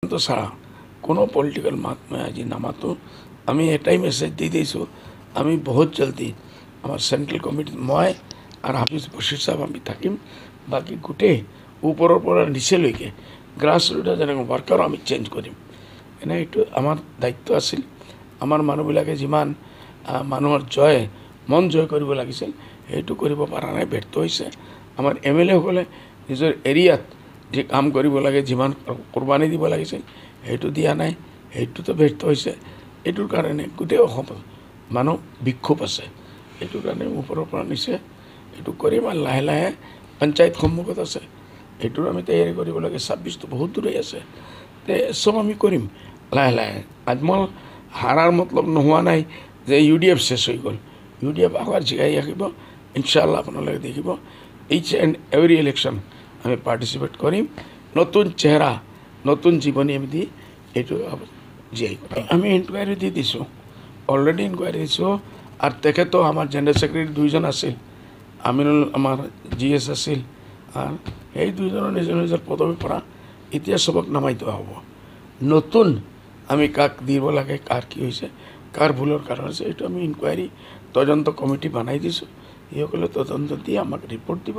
তো ছাড়া কোনো পলিটিক্যাল মাত मैं आज नामातो আমি এটাই মেসেজ দিয়ে দিয়েছো আমি বহুত জলদি আমার সেন্ট্রাল কমিটি মই আর হাফিজ বশির সাহেব আমি থাকিম বাকি গোটে উপৰৰ পৰা নিচেলৈকে গ্ৰাছ ৰুটৰ যেনেকৈ ওয়াৰ্কাৰ আমি চেঞ্জ কৰিম এনে এইটো আমাৰ দায়িত্ব আছিল আমাৰ মানুহবিলাকে যিমান মানুহৰ জয় মন জয় কৰিব লাগিছিল সেইটো কৰিব পৰা নাই ব্যৰ্থ হৈছে আমাৰ এমএলএ সকলে নিজৰ এৰিয়াত যে কাম কৰিব লাগে যিমান কুৰবানী দিব লাগিছিল সেইটো দিয়া নাই সেইটোতো ব্যৰ্থ হৈছে এইটোৰ কাৰণে গোটেই অসম মানুহ বিক্ষোভ আছে এইটোৰ কাৰণে ওপৰৰ পৰা নিছে এইটো কৰিম আৰু লাহে লাহে পঞ্চায়ত সন্মুখত আছে এইটোৰ আমি তৈয়াৰী কৰিব লাগে 26টো বহুত দূৰে আছে তে সব আমি কৰিম লাহে লাহে আজমল হাৰাৰ মতলব নোহোৱা নাই যে ইউডিএফ শেষ হৈ গ'ল ইউডিএফ আবাৰ জিগাই ৰাখিব ইনশাআল্লাহ আপোনালোকে দেখিব ইচ এণ্ড এভৰি ইলেকশ্যন আমি পাৰ্টিচিপেট কৰিম নতুন চেহাৰা নতুন জীৱনী আমি দি এইটো জিয়াই আমি ইনকুৱাৰী দি দিছোঁ অলৰেডি ইনকুৱাৰী দিছোঁ আৰু তেখেতো আমাৰ জেনেৰেল ছেক্ৰেটাৰী দুইজন আছিল আমিনুল আমাৰ জিএছ আছিল আৰু সেই দুইজনৰ নিজৰ নিজৰ পদবীৰ পৰা এতিয়া সবক নামাই দিয়া হ'ব নতুন আমি কাক দিব লাগে কাৰ কি হৈছে কাৰ ভুলৰ কাৰণ আছে এইটো আমি ইনকুৱাৰী তদন্ত কমিটি বনাই দিছোঁ এইসকলে তদন্ত দিয়ে আমাক ৰিপৰ্ট দিব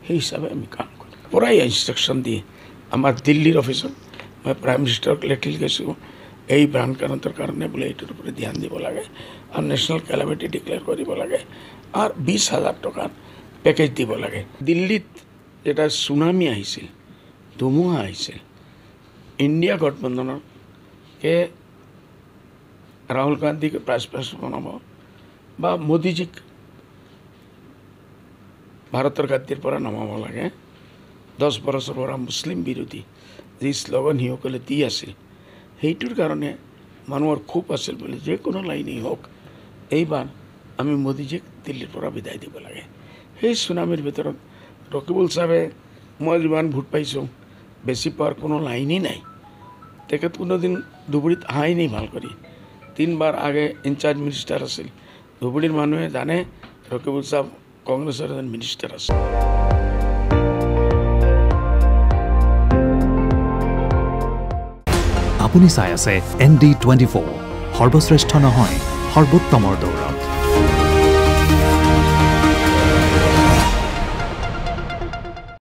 সেই হিচাপে আমি কাম কৰিম পৰাই ইনষ্ট্ৰাকশ্যন দিয়ে আমাৰ দিল্লীৰ অফিচত মই প্ৰাইম মিনিষ্টাৰক লেখি গৈছোঁ এই বানকাৰণৰ কাৰণে বোলে এইটোৰ ওপৰত ধ্যান দিব লাগে আৰু নেশ্যনেল কেলামিটি ডিক্লেয়াৰ কৰিব লাগে আৰু 20,000 টকাৰ পেকেজ দিব লাগে দিল্লীত এটা সুনামি আহিছিল ধুমুহা আহিছিল ইণ্ডিয়া গঠবন্ধনকে ৰাহুল গান্ধীকে প্ৰাইজ বনাব বা মোদীজীক ভাৰতৰ গাদীৰ পৰা নমাব লাগে 10 বছৰৰ পৰা মুছলিম বিৰোধী যি শ্লোগান সিসকলে দি আছিল সেইটোৰ কাৰণে মানুহৰ খুব আছিল বুলি যে কোনো লাইনেই হওক এইবাৰ আমি মোদীজীক দিল্লীৰ পৰা বিদায় দিব লাগে সেই সুনামিৰ ভিতৰত ৰকিবুল চাহাবে মই যিমান ভোট পাইছোঁ বেছি পোৱাৰ কোনো লাইনেই নাই তেখেত কোনোদিন ধুবুৰীত অহাই নাই ভাল কৰি 3 বাৰ আগে ইনচাৰ্জ মিনিষ্টাৰ আছিল ধুবুৰীৰ মানুহে জানে ৰকিবুল চাহাব কংগ্ৰেছৰ এজন মিনিষ্টাৰ আছে আপুনি চাই আছে ND24 সৰ্বশ্ৰেষ্ঠ নহয় সৰ্বোত্তমৰ দৌৰ